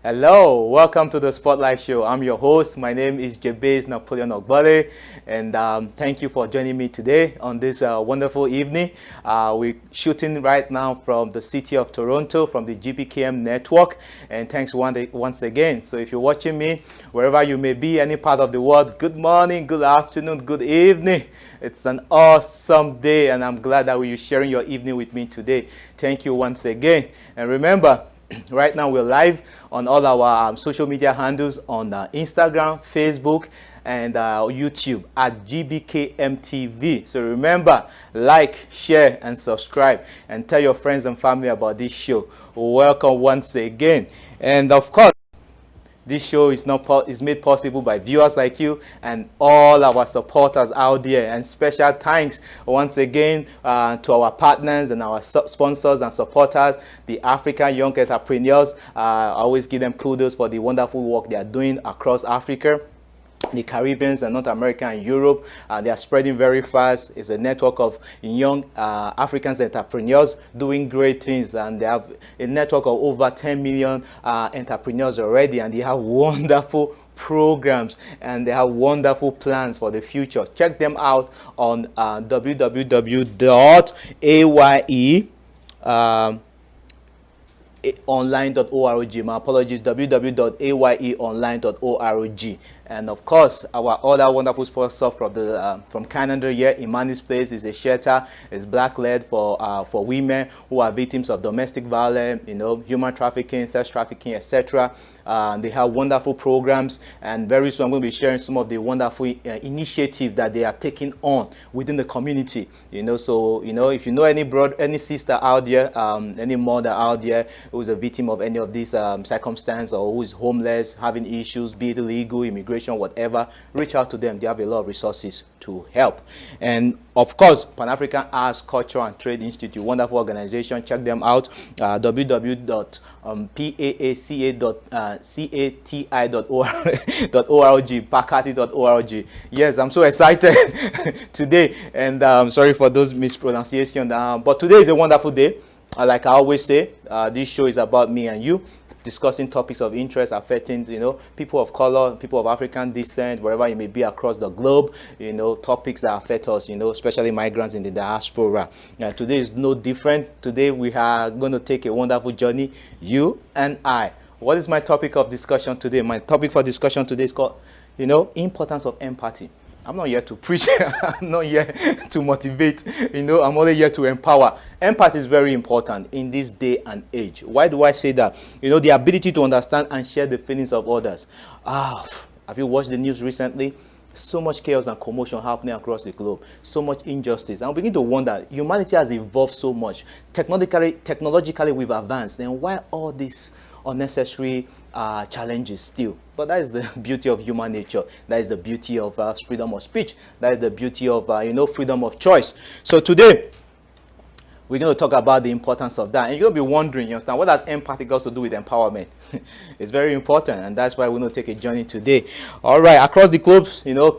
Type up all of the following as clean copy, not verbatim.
Hello, welcome to the Spotlight Show. I'm your host. My name is Jabez Napoleon Ogbale, and thank you for joining me today on this wonderful evening. We're shooting right now from the city of Toronto, from the GBKM network, and thanks once again. So if you're watching me, wherever you may be, any part of the world, good morning, good afternoon, good evening. It's an awesome day, and I'm glad that you're sharing your evening with me today. Thank you once again. And remember, right now we're live on all our social media handles on Instagram, Facebook, and YouTube at GBKMTV. So remember, like, share, and subscribe, and tell your friends and family about this show. Welcome once again. And of course, this show is made possible by viewers like you and all our supporters out there. And special thanks once again to our partners and our sponsors and supporters, the African Young Entrepreneurs. I always give them kudos for the wonderful work they are doing across Africa, the Caribbean and North America and Europe. They are spreading very fast. It's a network of young African entrepreneurs doing great things, and they have a network of over 10 million entrepreneurs already, and they have wonderful programs and they have wonderful plans for the future. Check them out on www.aye online.org. My apologies, www.ayeonline.org. And of course, our other wonderful sponsor from Canada here, Imani's Place, is a shelter. It's black-led for women who are victims of domestic violence, human trafficking, sex trafficking, etc. They have wonderful programs, and very soon I'm going to be sharing some of the wonderful initiatives that they are taking on within the community. So if you know any sister out there, any mother out there who is a victim of any of these circumstances, or who is homeless, having issues, be it illegal, immigration, whatever, reach out to them. They have a lot of resources to help. And of course, Pan-African Arts, Culture and Trade Institute, wonderful organization. Check them out, www.paacati.org, pakati.org. Yes, I'm so excited today, and sorry for those mispronunciations, but today is a wonderful day. Like I always say, this show is about me and you, discussing topics of interest affecting, people of color, people of African descent, wherever you may be across the globe, topics that affect us, especially migrants in the diaspora. Today is no different. Today we are going to take a wonderful journey, you and I. What is my topic of discussion today? My topic for discussion today is called, importance of empathy. I'm not here to preach. I'm not here to motivate. I'm only here to empower. Empathy is very important in this day and age. Why do I say that? The ability to understand and share the feelings of others. Have you watched the news recently? So much chaos and commotion happening across the globe. So much injustice. And we begin to wonder, humanity has evolved so much. Technologically we've advanced. Then why all this unnecessary challenges still? But that is the beauty of human nature. That is the beauty of freedom of speech. That is the beauty of freedom of choice. So today we're going to talk about the importance of that. And you're going to be wondering, you understand, what has empathy got to do with empowerment? It's very important, and that's why we're going to take a journey today. All right, across the globe,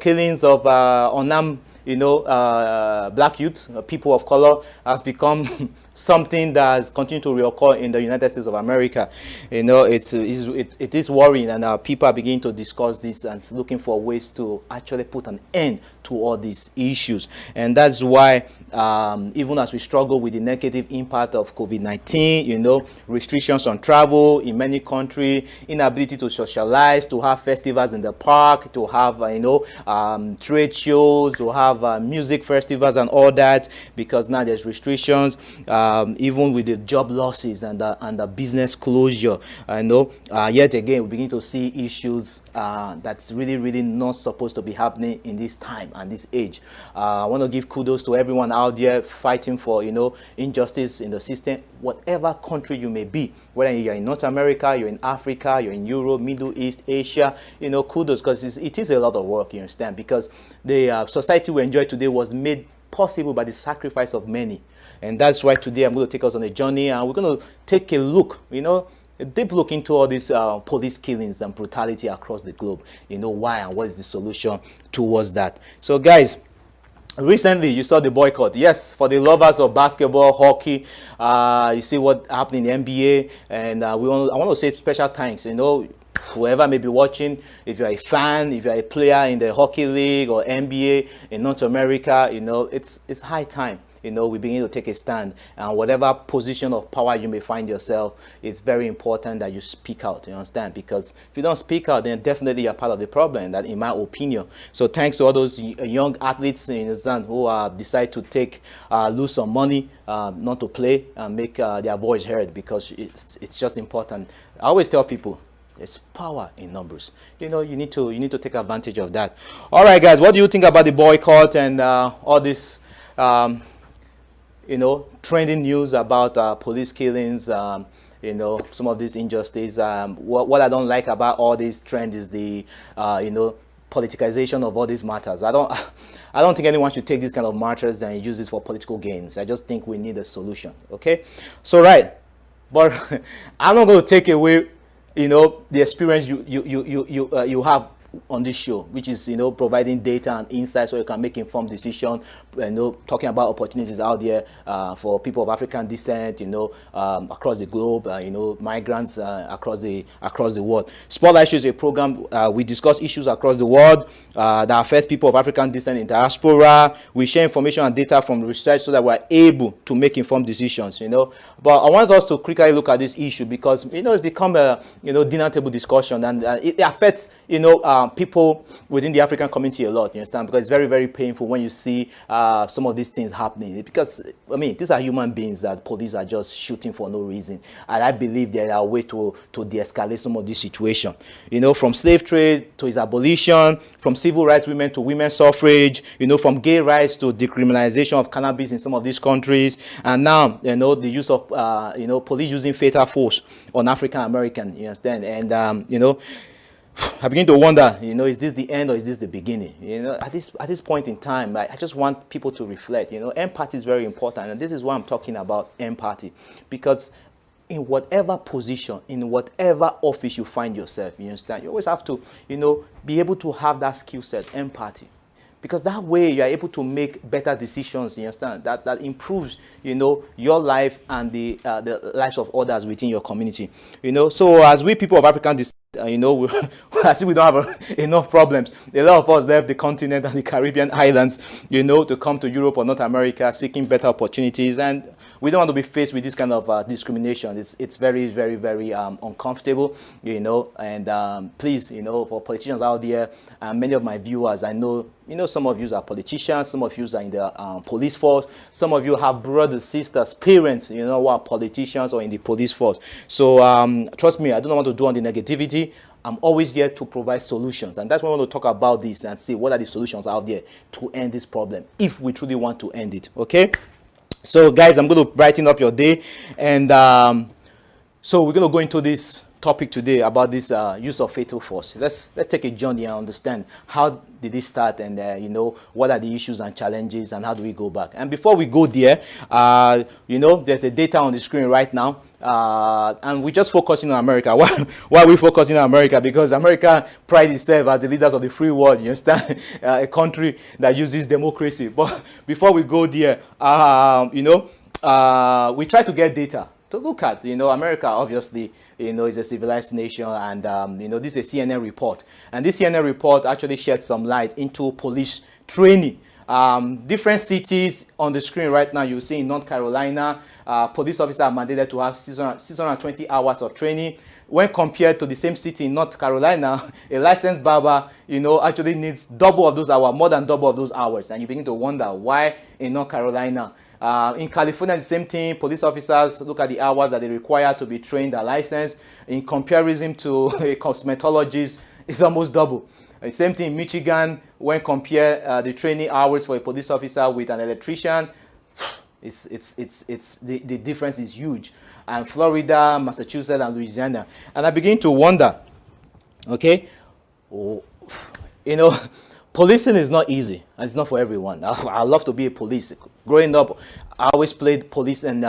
killings of unarmed black youth, people of color, has become something that has continued to reoccur in the United States of America. It is worrying, and people are beginning to discuss this and looking for ways to actually put an end to all these issues. And that's why even as we struggle with the negative impact of COVID-19, restrictions on travel in many countries, inability to socialize, to have festivals in the park, to have trade shows, to have music festivals and all that, because now there's restrictions. Even with the job losses and the business closure, yet again we begin to see issues that's really not supposed to be happening in this time and this age. I want to give kudos to everyone out there fighting for injustice in the system, whatever country you may be, whether you're in North America, you're in Africa, you're in Europe, Middle East, Asia. Kudos, because it is a lot of work, you understand, because the society we enjoy today was made possible by the sacrifice of many. And that's why today I'm going to take us on a journey, and we're going to take a look, a deep look into all these police killings and brutality across the globe. Why and what is the solution towards that? So guys, Recently, you saw the boycott. Yes, for the lovers of basketball, hockey, you see what happened in the NBA, and I want to say special thanks. You know, whoever may be watching, if you're a fan, if you're a player in the hockey league or NBA in North America, you know, it's high time. You know, we begin to take a stand, and whatever position of power you may find yourself, it's very important that you speak out. You understand? Because if you don't speak out, then definitely you're part of the problem. That, in my opinion. So thanks to all those young athletes, you understand, who decide to lose some money, not to play, and make their voice heard, because it's just important. I always tell people, there's power in numbers. You know, you need to take advantage of that. All right, guys, what do you think about the boycott and all this? You know, trending news about police killings, you know, some of these injustices. What I don't like about all these trends is the, you know, politicization of all these matters. I don't think anyone should take these kind of matters and use this for political gains. I just think we need a solution. Okay, so right, but I'm not going to take away, you know, the experience you have on this show, which is, you know, providing data and insights so you can make informed decision, you know, talking about opportunities out there for people of African descent, you know, across the globe, you know, migrants across the world. Spotlight Show is a program we discuss issues across the world that affect people of African descent in diaspora. We share information and data from research so that we're able to make informed decisions, you know. But I wanted us to quickly look at this issue because, you know, it's become a, you know, dinner table discussion, and it affects, you know, people within the African community a lot, you understand, because it's very, very painful when you see some of these things happening, because, I mean, these are human beings that police are just shooting for no reason, and I believe there are ways to de-escalate some of this situation, you know, from slave trade to its abolition, from civil rights women to women's suffrage, you know, from gay rights to decriminalization of cannabis in some of these countries, and now, you know, the use of, you know, police using fatal force on African American, you understand, and, you know, I begin to wonder, you know, is this the end or is this the beginning? You know, at this point in time, I just want people to reflect. You know, empathy is very important, and this is why I'm talking about empathy, because in whatever position, in whatever office you find yourself, you understand, you always have to, you know, be able to have that skill set, empathy. Because that way you are able to make better decisions, you understand, that improves, you know, your life and the lives of others within your community. You know, so as we people of African descent, you know, as if we don't have enough problems. A lot of us left the continent and the Caribbean islands, you know, to come to Europe or North America seeking better opportunities, and we don't want to be faced with this kind of discrimination. It's very, very, very uncomfortable, you know, and please, you know, for politicians out there, many of my viewers, I know, you know, some of you are politicians, some of you are in the police force, some of you have brothers, sisters, parents, you know, who are politicians or in the police force. So trust me, I don't want to do on the negativity. I'm always here to provide solutions, and that's why I want to talk about this and see what are the solutions out there to end this problem, if we truly want to end it. Okay, so guys, I'm going to brighten up your day, and so we're going to go into this topic today about this use of fatal force. Let's take a journey and understand how did it start, and you know, what are the issues and challenges, and how do we go back. And before we go there, you know, there's a data on the screen right now, and we're just focusing on America. Why are we focusing on America? Because America prides itself as the leaders of the free world, you understand, a country that uses democracy. But before we go there, you know, we try to get data to look at. You know, America obviously, you know, is a civilized nation, and you know, this is a CNN report, and this CNN report actually shed some light into police training. Different cities on the screen right now, you see in North Carolina, police officers are mandated to have 620 hours of training. When compared to the same city in North Carolina, a licensed barber, you know, actually needs double of those hours, more than double of those hours, and you begin to wonder why in North Carolina. In California, the same thing. Police officers look at the hours that they require to be trained and licensed. In comparison to a cosmetologist, it's almost double. The same thing in Michigan. When compare the training hours for a police officer with an electrician, the difference is huge. And Florida, Massachusetts, and Louisiana. And I begin to wonder, okay, you know, policing is not easy, and it's not for everyone. I love to be a police. Growing up, I always played police, and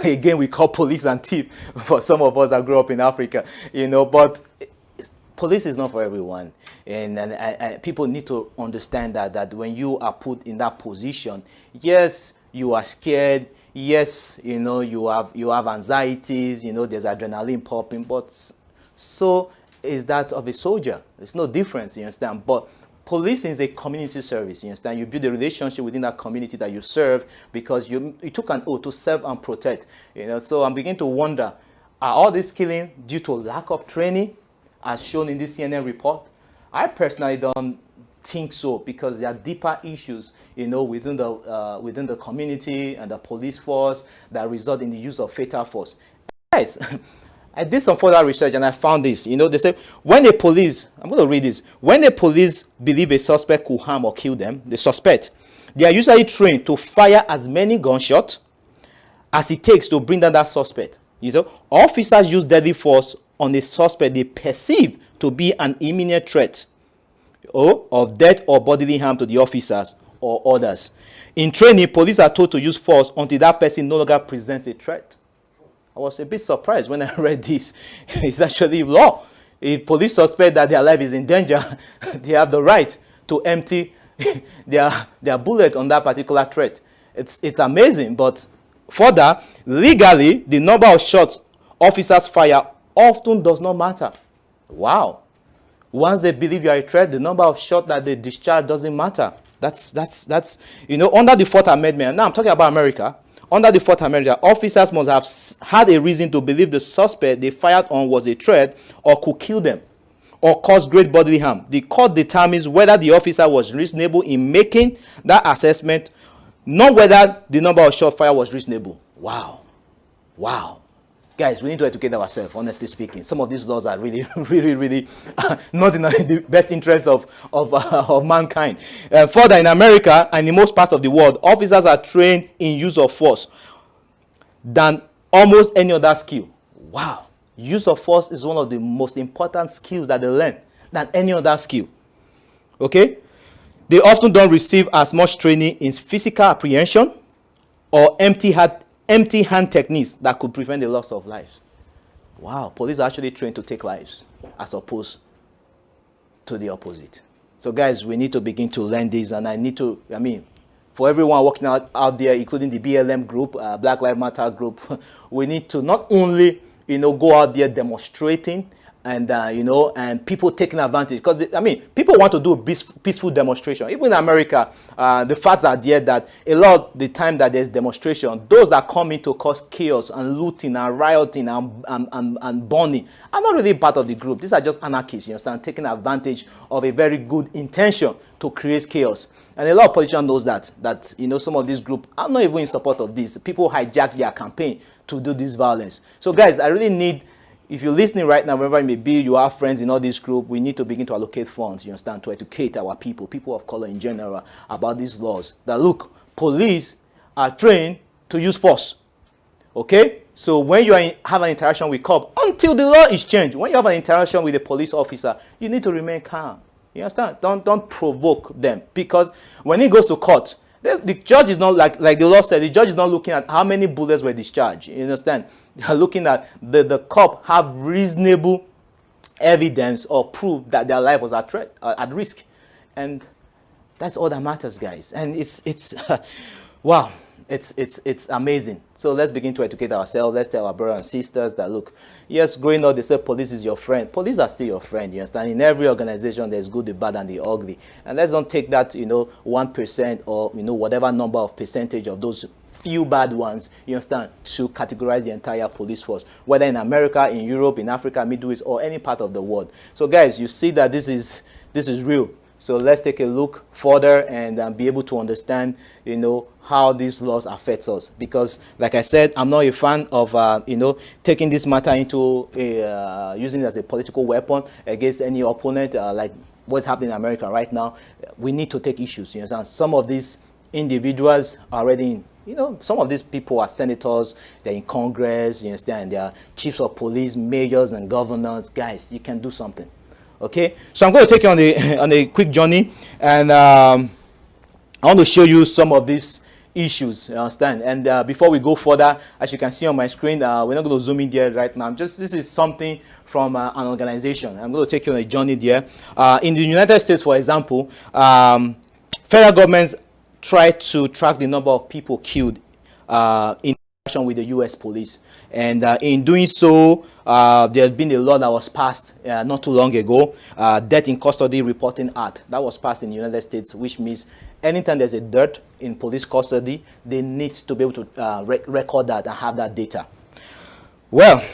again, we call police and thief for some of us that grew up in Africa, you know. But police is not for everyone, and people need to understand that when you are put in that position, yes, you are scared. Yes, you have anxieties. There's adrenaline popping, but so is that of a soldier. There's no difference. You understand? But policing is a community service. You understand? You build a relationship within that community that you serve because you took an oath to serve and protect. So I'm beginning to wonder: are all this killing due to lack of training, as shown in this CNN report? I personally don't think so, because there are deeper issues, within the community and the police force that result in the use of fatal force. Guys, I did some further research and I found this. They say when the police, I'm going to read this. When the police believe a suspect could harm or kill them, the suspect, they are usually trained to fire as many gunshots as it takes to bring down that suspect. Officers use deadly force on a suspect they perceive to be an imminent threat of death or bodily harm to the officers or others. In training, police are told to use force until that person no longer presents a threat. I was a bit surprised when I read this. It's actually law. If police suspect that their life is in danger, they have the right to empty their bullet on that particular threat. It's amazing. But further, legally, the number of shots officers fire often does not matter. Wow. Once they believe you are a threat, the number of shots that they discharge doesn't matter. That's under the Fourth Amendment. Now I'm talking about America. Under the Fourth Amendment, officers must have had a reason to believe the suspect they fired on was a threat or could kill them or cause great bodily harm. The court determines whether the officer was reasonable in making that assessment, not whether the number of shots fired was reasonable. Wow. Wow. Guys, we need to educate ourselves, honestly speaking. Some of these laws are really, really, really not in the best interest of mankind. Further, in America and in most parts of the world, officers are trained in use of force than almost any other skill. Wow. Use of force is one of the most important skills that they learn than any other skill. Okay? They often don't receive as much training in physical apprehension or empty hand techniques that could prevent the loss of lives. Wow, police are actually trained to take lives as opposed to the opposite. So guys, we need to begin to learn this, and for everyone working out there, including the BLM group, Black Lives Matter group, we need to not only, go out there demonstrating and and people taking advantage, because people want to do peaceful demonstration. Even in America, the facts are there that a lot of the time that there's demonstration, those that come in to cause chaos and looting and rioting and burning are not really part of the group. These are just anarchists, you understand, taking advantage of a very good intention to create chaos. And a lot of politicians knows that some of these groups are not even in support of this. People hijack their campaign to do this violence. So guys, I really need, if you're listening right now, wherever it may be, you have friends in all this group, we need to begin to allocate funds, you understand, to educate our people of color in general, about these laws. That look, police are trained to use force. Okay? So when you have an interaction with cop, until the law is changed, when you have an interaction with a police officer, you need to remain calm. You understand? Don't provoke them. Because when it goes to court, the judge is not, like the law said, the judge is not looking at how many bullets were discharged. You understand? They are looking at the cop have reasonable evidence or proof that their life was at risk. And that's all that matters, guys. And it's wow, it's amazing. So let's begin to educate ourselves. Let's tell our brothers and sisters that, look, yes, growing up, they say police is your friend. Police are still your friend, you understand? In every organization, there's good, the bad, and the ugly. And let's not take that, 1% or, whatever number of percentage of those few bad ones, you understand, to categorize the entire police force, whether in America, in Europe, in Africa, Middle East, or any part of the world. So guys, you see that this is real. So let's take a look further and be able to understand, how these laws affect us. Because, like I said, I'm not a fan of, taking this matter into using it as a political weapon against any opponent, like what's happening in America right now. We need to take issues. You understand? Some of these individuals are already in, some of these people are senators, they're in Congress, you understand, they're chiefs of police, mayors and governors. Guys, you can do something. Okay, so I'm going to take you on a quick journey, and I want to show you some of these, issues, you understand? And before we go further, as you can see on my screen, we're not going to zoom in there right now. This is something from an organization. I'm going to take you on a journey there. In the United States, for example, federal governments try to track the number of people killed in interaction with the U.S. police, and in doing so, there's been a law that was passed not too long ago, Death in Custody Reporting Act, that was passed in the United States, which means anytime there's a death in police custody, they need to be able to record that and have that data. Well,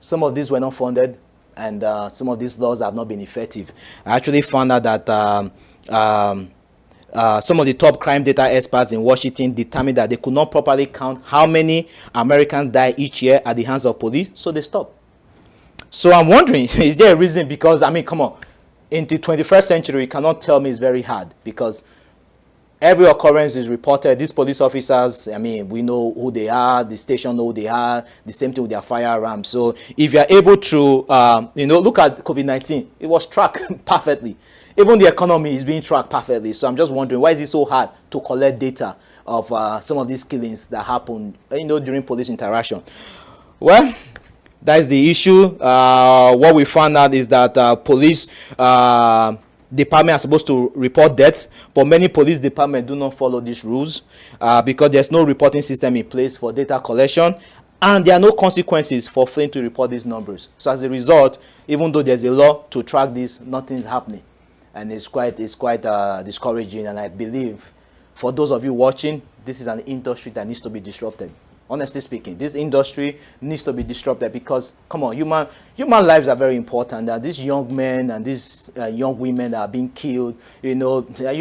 some of these were not funded, and some of these laws have not been effective. I actually found out that some of the top crime data experts in Washington determined that they could not properly count how many Americans die each year at the hands of police, so they stopped. So I'm wondering, is there a reason? Because, I mean, come on, in the 21st century, you cannot tell me it's very hard, because every occurrence is reported. These police officers, I mean, we know who they are, the station know who they are, the same thing with their firearms. So if you're able to, you know, look at COVID-19, it was tracked perfectly. Even the economy is being tracked perfectly. So I'm just wondering, why is it so hard to collect data of some of these killings that happened, you know, during police interaction? Well, that's the issue. What we found out is that police department are supposed to report deaths, but many police departments do not follow these rules because there's no reporting system in place for data collection, and there are no consequences for failing to report these numbers. So as a result, even though there's a law to track this, nothing's happening. And it's quite discouraging, and I believe for those of you watching, this is an industry that needs to be disrupted. Honestly speaking, this industry needs to be disrupted, because, come on, human lives are very important. These young men and these young women that are being killed, you know,